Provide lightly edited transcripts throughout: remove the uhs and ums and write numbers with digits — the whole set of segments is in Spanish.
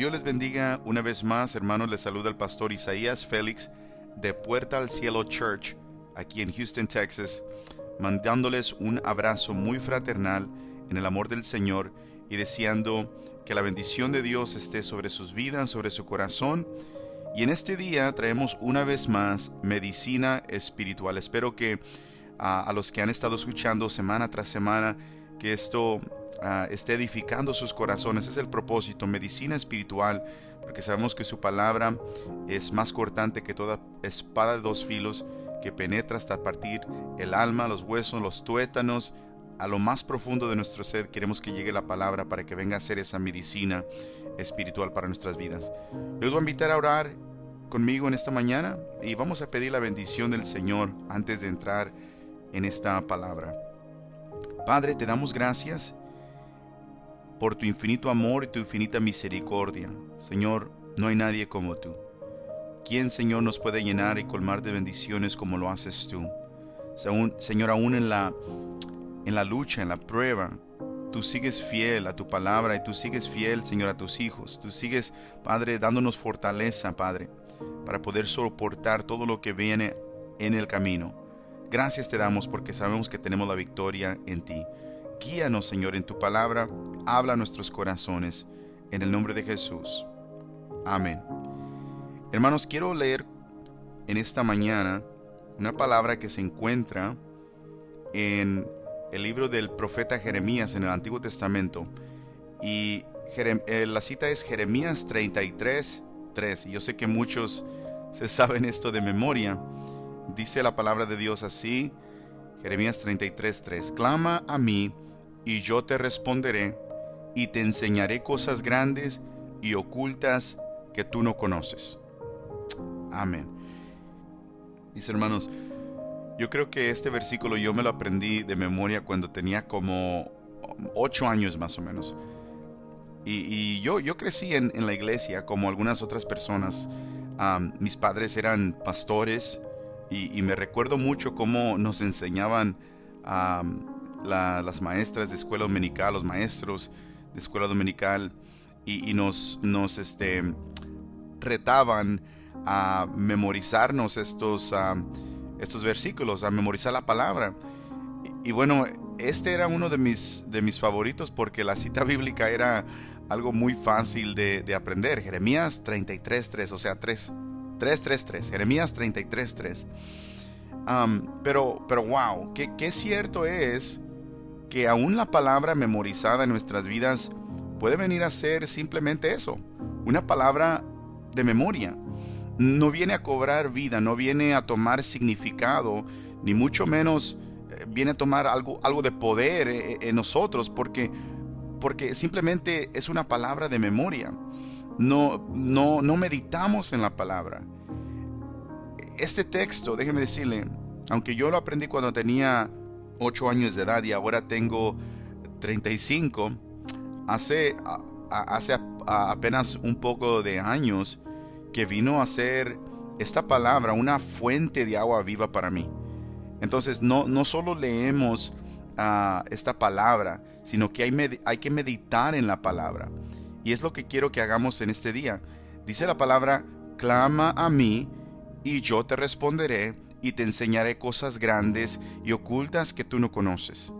Dios les bendiga una vez más, hermanos. Les saluda el pastor Isaías Félix de Puerta al Cielo Church, aquí en Houston, Texas, mandándoles un abrazo muy fraternal en el amor del Señor y deseando que la bendición de Dios esté sobre sus vidas, sobre su corazón. Y en este día traemos una vez más medicina espiritual. Espero que a los que han estado escuchando semana tras semana, que esto esté edificando sus corazones. Ese es el propósito, medicina espiritual, porque sabemos que su palabra es más cortante que toda espada de dos filos, que penetra hasta partir el alma, los huesos, los tuétanos, a lo más profundo de nuestro ser. Queremos que llegue la palabra para que venga a ser esa medicina espiritual para nuestras vidas. Les voy a invitar a orar conmigo en esta mañana y vamos a pedir la bendición del Señor antes de entrar en esta palabra. Padre, te damos gracias por tu infinito amor y tu infinita misericordia. Señor, no hay nadie como tú. ¿Quién, Señor, nos puede llenar y colmar de bendiciones como lo haces tú? Señor, aún en la lucha, en la prueba, tú sigues fiel a tu palabra y tú sigues fiel, Señor, a tus hijos. Tú sigues, Padre, dándonos fortaleza, Padre, para poder soportar todo lo que viene en el camino. Gracias te damos porque sabemos que tenemos la victoria en ti. Guíanos, Señor, en tu palabra. Habla a nuestros corazones. En el nombre de Jesús. Amén. Hermanos, quiero leer en esta mañana una palabra que se encuentra en el libro del profeta Jeremías en el Antiguo Testamento. Y la cita es Jeremías 33:3. Y yo sé que muchos se saben esto de memoria. Dice la palabra de Dios así, Jeremías 33:3. Clama a mí y yo te responderé y te enseñaré cosas grandes y ocultas que tú no conoces. Amén. Dice, hermanos, yo creo que este versículo yo me lo aprendí de memoria cuando tenía como 8 años más o menos. Y yo crecí en la iglesia como algunas otras personas. Mis padres eran pastores. Y me recuerdo mucho cómo nos enseñaban las maestras de escuela dominical, los maestros de escuela dominical, y nos retaban a memorizarnos estos versículos, a memorizar la palabra. Y bueno, este era uno de mis favoritos porque la cita bíblica era algo muy fácil de aprender. Jeremías 33:3, o sea, 3:3, Jeremías 33:3. Pero wow, qué cierto es que aún la palabra memorizada en nuestras vidas puede venir a ser simplemente eso, una palabra de memoria. No viene a cobrar vida, no viene a tomar significado, ni mucho menos viene a tomar algo de poder en nosotros, porque simplemente es una palabra de memoria. No meditamos en la palabra. Este texto, déjeme decirle, aunque yo lo aprendí cuando tenía 8 años de edad y ahora tengo 35, hace apenas un poco de años que vino a ser esta palabra una fuente de agua viva para mí. Entonces no solo leemos esta palabra, sino que hay que meditar en la palabra. Y es lo que quiero que hagamos en este día. Dice la palabra, clama a mí y yo te responderé y te enseñaré cosas grandes y ocultas que tú no conoces.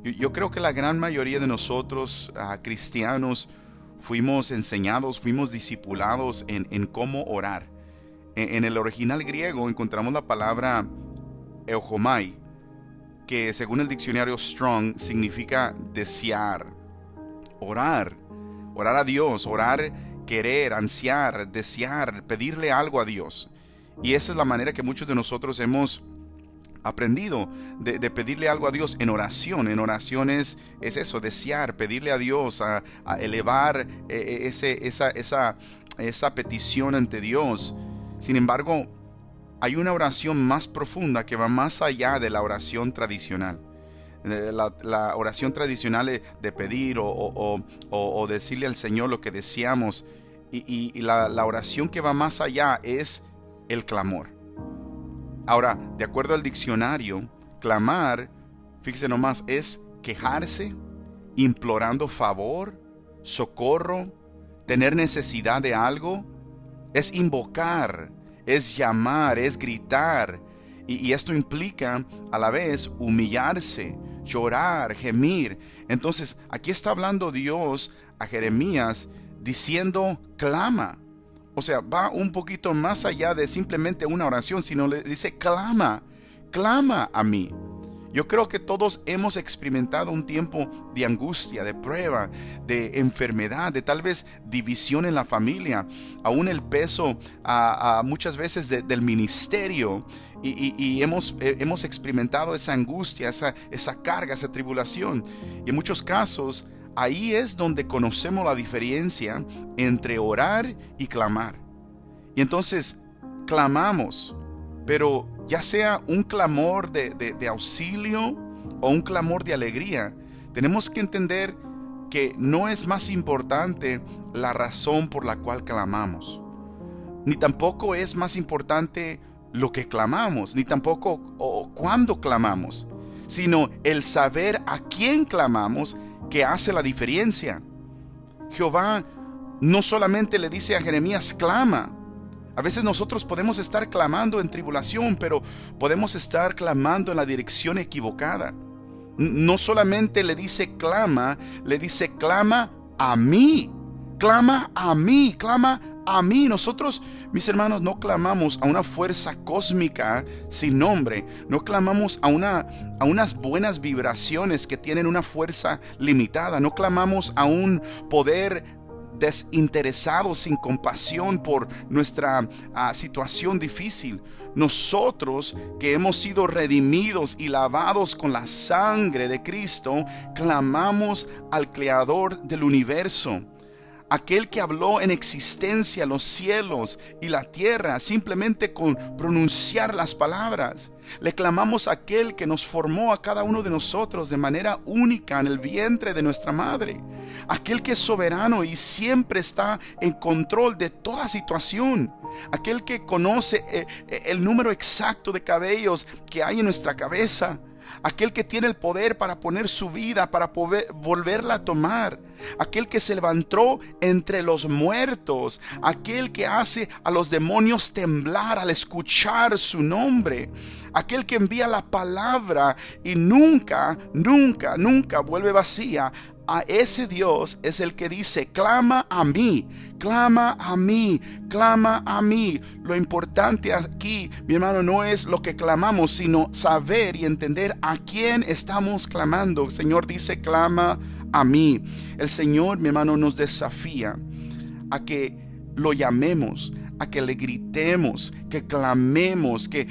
Yo creo que la gran mayoría de nosotros, cristianos, fuimos enseñados, fuimos discipulados en cómo orar. En el original griego encontramos la palabra euchomai, que según el diccionario Strong significa desear, orar a Dios, orar, querer, ansiar, desear, pedirle algo a Dios. Y esa es la manera que muchos de nosotros hemos aprendido de pedirle algo a Dios en oración. En oración es eso, desear, pedirle a Dios, a elevar esa petición ante Dios. Sin embargo, hay una oración más profunda que va más allá de la oración tradicional. La oración tradicional de pedir o decirle al Señor lo que deseamos, y la oración que va más allá es el clamor. Ahora, de acuerdo al diccionario, clamar, fíjese nomás, es quejarse, implorando favor, socorro, tener necesidad de algo, es invocar, es llamar, es gritar. Y esto implica a la vez humillarse, llorar, gemir. Entonces, aquí está hablando Dios a Jeremías diciendo, clama. O sea, va un poquito más allá de simplemente una oración, sino le dice, clama, clama a mí. Yo creo que todos hemos experimentado un tiempo de angustia, de prueba, de enfermedad, de tal vez división en la familia, aún el peso muchas veces del ministerio, y hemos experimentado esa angustia, esa carga, esa tribulación. Y en muchos casos, ahí es donde conocemos la diferencia entre orar y clamar. Y entonces, clamamos, pero ya sea un clamor de auxilio o un clamor de alegría, tenemos que entender que no es más importante la razón por la cual clamamos, ni tampoco es más importante lo que clamamos, ni tampoco cuándo clamamos, sino el saber a quién clamamos que hace la diferencia. Jehová no solamente le dice a Jeremías, clama. A veces nosotros podemos estar clamando en tribulación, pero podemos estar clamando en la dirección equivocada. No solamente le dice clama, le dice clama a mí, clama a mí, clama a mí. Nosotros, mis hermanos, no clamamos a una fuerza cósmica sin nombre, no clamamos a unas buenas vibraciones que tienen una fuerza limitada, no clamamos a un poder desinteresado, sin compasión por nuestra situación difícil. Nosotros que hemos sido redimidos y lavados con la sangre de Cristo, clamamos al Creador del universo, aquel que habló en existencia los cielos y la tierra simplemente con pronunciar las palabras. Le clamamos a aquel que nos formó a cada uno de nosotros de manera única en el vientre de nuestra madre, aquel que es soberano y siempre está en control de toda situación, aquel que conoce el número exacto de cabellos que hay en nuestra cabeza, aquel que tiene el poder para poner su vida, para poder volverla a tomar, aquel que se levantó entre los muertos, aquel que hace a los demonios temblar al escuchar su nombre, aquel que envía la palabra y nunca vuelve vacía. A ese Dios es el que dice, clama a mí, clama a mí, clama a mí. Lo importante aquí, mi hermano, no es lo que clamamos, sino saber y entender a quién estamos clamando. El Señor dice, clama a mí. El Señor, mi hermano, nos desafía a que lo llamemos, a que le gritemos, que clamemos, que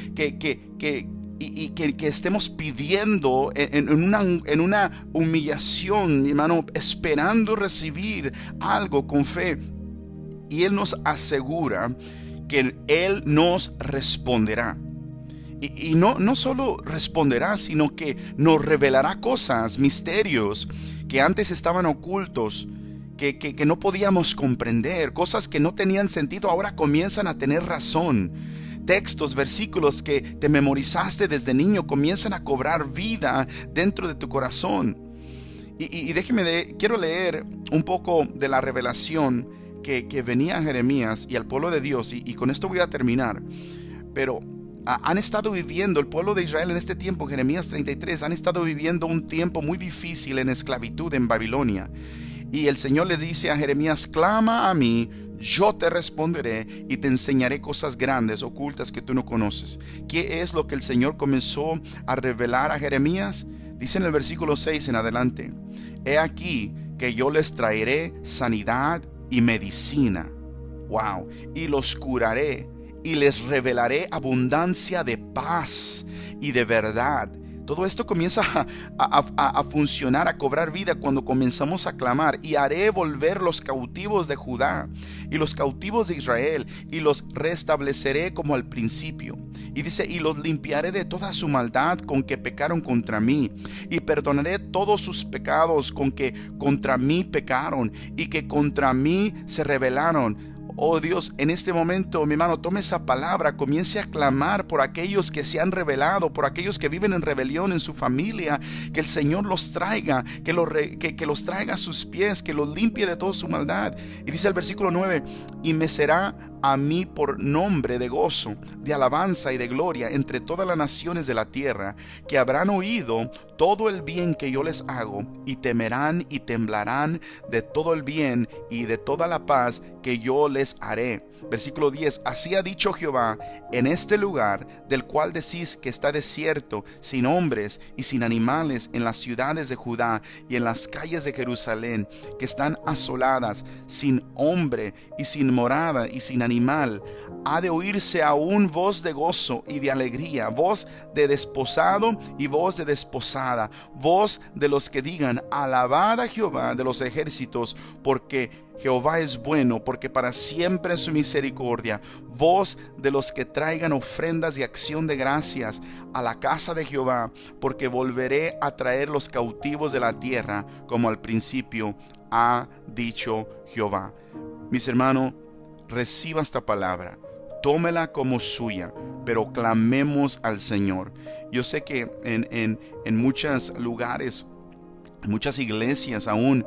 estemos pidiendo en una humillación, hermano, esperando recibir algo con fe. Y Él nos asegura que Él nos responderá. Y no solo responderá, sino que nos revelará cosas, misterios que antes estaban ocultos, que no podíamos comprender, cosas que no tenían sentido, ahora comienzan a tener razón. Textos, versículos que te memorizaste desde niño comienzan a cobrar vida dentro de tu corazón. Y quiero leer un poco de la revelación que venía a Jeremías y al pueblo de Dios, y con esto voy a terminar. Pero han estado viviendo, el pueblo de Israel en este tiempo, Jeremías 33, han estado viviendo un tiempo muy difícil en esclavitud en Babilonia. Y el Señor le dice a Jeremías, clama a mí, yo te responderé y te enseñaré cosas grandes, ocultas que tú no conoces. ¿Qué es lo que el Señor comenzó a revelar a Jeremías? Dice en el versículo 6 en adelante, he aquí que yo les traeré sanidad y medicina. Wow. Y los curaré y les revelaré abundancia de paz y de verdad. Todo esto comienza a funcionar, a cobrar vida cuando comenzamos a clamar. Y haré volver los cautivos de Judá y los cautivos de Israel, y los restableceré como al principio. Y dice, y los limpiaré de toda su maldad con que pecaron contra mí, y perdonaré todos sus pecados con que contra mí pecaron y que contra mí se rebelaron. Oh Dios, en este momento, mi hermano, tome esa palabra, comience a clamar por aquellos que se han rebelado, por aquellos que viven en rebelión en su familia, que el Señor los traiga, que los traiga a sus pies, que los limpie de toda su maldad. Y dice el versículo 9, y me será a mí por nombre de gozo, de alabanza y de gloria entre todas las naciones de la tierra, que habrán oído todo el bien que yo les hago, y temerán y temblarán de todo el bien y de toda la paz que yo les haré. Versículo 10, así ha dicho Jehová, en este lugar del cual decís que está desierto, sin hombres y sin animales, en las ciudades de Judá y en las calles de Jerusalén, que están asoladas, sin hombre y sin morada y sin animal, ha de oírse aún voz de gozo y de alegría, voz de desposado y voz de desposada, voz de los que digan, alabad a Jehová de los ejércitos, porque Jehová es bueno, porque para siempre es su misericordia. Voz de los que traigan ofrendas y acción de gracias a la casa de Jehová, porque volveré a traer los cautivos de la tierra, como al principio ha dicho Jehová. Mis hermanos, reciba esta palabra, tómela como suya, pero clamemos al Señor. Yo sé que en muchos lugares, en muchas iglesias aún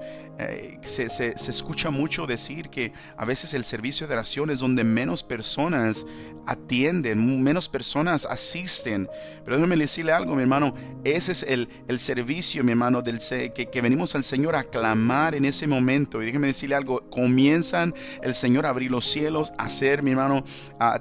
se escucha mucho decir que a veces el servicio de oración es donde menos personas atienden, menos personas asisten. Pero déjeme decirle algo, mi hermano, ese es el servicio, mi hermano, que venimos al Señor a clamar en ese momento. Y déjeme decirle algo, comienzan el Señor a abrir los cielos, a hacer, mi hermano,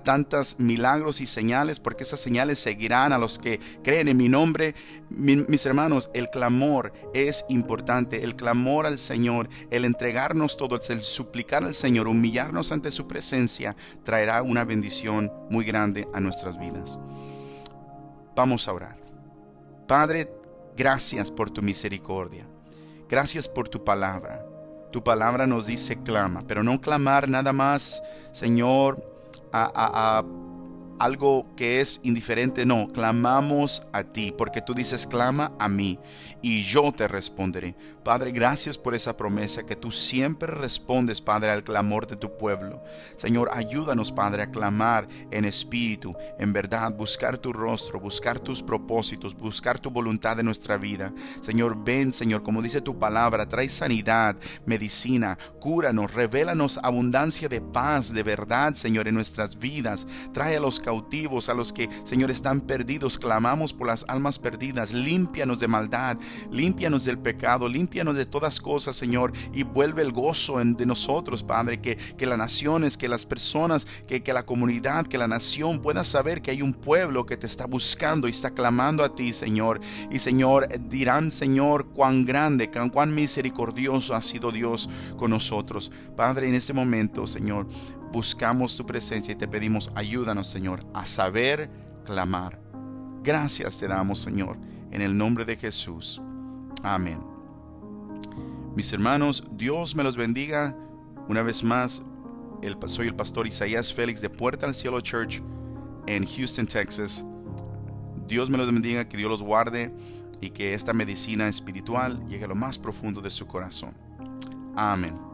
tantos milagros y señales, porque esas señales seguirán a los que creen en mi nombre. Mis hermanos, el clamor es importante, el clamor al Señor, el entregarnos todo, el suplicar al Señor, humillarnos ante su presencia, traerá una bendición muy grande a nuestras vidas. Vamos a orar. Padre, gracias por tu misericordia. Gracias por tu palabra. Tu palabra nos dice clama, pero no clamar nada más, Señor, a algo que es indiferente. No, clamamos a ti, porque tú dices, clama a mí y yo te responderé. Padre, gracias por esa promesa que tú siempre respondes, Padre, al clamor de tu pueblo. Señor, ayúdanos, Padre, a clamar en espíritu, en verdad, buscar tu rostro, buscar tus propósitos, buscar tu voluntad en nuestra vida. Señor, ven, Señor, como dice tu palabra, trae sanidad, medicina, cúranos, revélanos abundancia de paz, de verdad, Señor, en nuestras vidas. Trae a los cautivos, a los que, Señor, están perdidos. Clamamos por las almas perdidas. Límpianos de maldad, límpianos del pecado, límpianos de todas cosas, Señor, y vuelve el gozo de nosotros, Padre, que las naciones, que las personas, que la comunidad, que la nación pueda saber que hay un pueblo que te está buscando y está clamando a ti, Señor. Y, Señor, dirán, Señor, cuán grande, cuán misericordioso ha sido Dios con nosotros. Padre, en este momento, Señor, buscamos tu presencia y te pedimos, ayúdanos, Señor, a saber clamar. Gracias te damos, Señor, en el nombre de Jesús. Amén. Mis hermanos, Dios me los bendiga. Una vez más, soy el pastor Isaías Félix de Puerta al Cielo Church en Houston, Texas. Dios me los bendiga, que Dios los guarde y que esta medicina espiritual llegue a lo más profundo de su corazón. Amén.